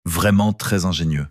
Vraiment très ingénieux.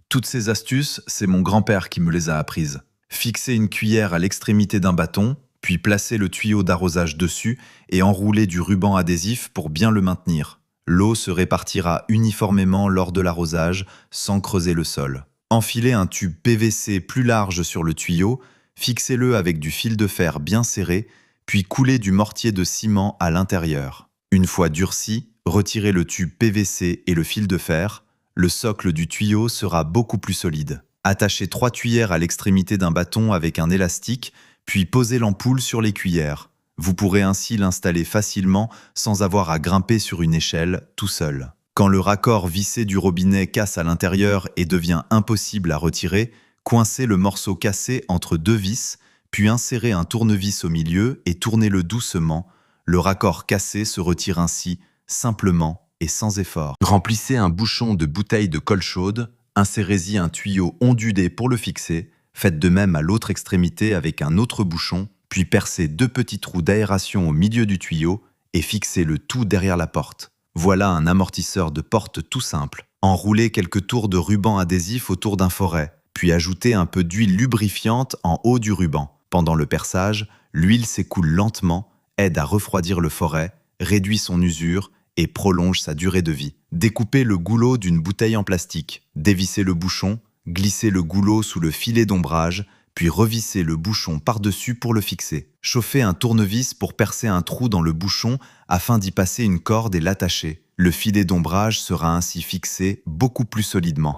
Toutes ces astuces, c'est mon grand-père qui me les a apprises. Fixer une cuillère à l'extrémité d'un bâton, puis placer le tuyau d'arrosage dessus et enrouler du ruban adhésif pour bien le maintenir. L'eau se répartira uniformément lors de l'arrosage sans creuser le sol. Enfilez un tube PVC plus large sur le tuyau, fixez-le avec du fil de fer bien serré, puis coulez du mortier de ciment à l'intérieur. Une fois durci, retirez le tube PVC et le fil de fer. Le socle du tuyau sera beaucoup plus solide. Attachez 3 cuillères à l'extrémité d'un bâton avec un élastique, puis posez l'ampoule sur les cuillères. Vous pourrez ainsi l'installer facilement sans avoir à grimper sur une échelle tout seul. Quand le raccord vissé du robinet casse à l'intérieur et devient impossible à retirer, coincez le morceau cassé entre 2 vis, puis insérez un tournevis au milieu et tournez-le doucement. Le raccord cassé se retire ainsi, simplement et sans effort. Remplissez un bouchon de bouteille de colle chaude, insérez-y un tuyau ondulé pour le fixer, faites de même à l'autre extrémité avec un autre bouchon, puis percez 2 petits trous d'aération au milieu du tuyau et fixez le tout derrière la porte. Voilà un amortisseur de porte tout simple. Enroulez quelques tours de ruban adhésif autour d'un forêt, puis ajoutez un peu d'huile lubrifiante en haut du ruban. Pendant le perçage, l'huile s'écoule lentement, aide à refroidir le forêt, réduit son usure et prolonge sa durée de vie. Découpez le goulot d'une bouteille en plastique, dévissez le bouchon, glissez le goulot sous le filet d'ombrage, puis revissez le bouchon par-dessus pour le fixer. Chauffez un tournevis pour percer un trou dans le bouchon afin d'y passer une corde et l'attacher. Le filet d'ombrage sera ainsi fixé beaucoup plus solidement.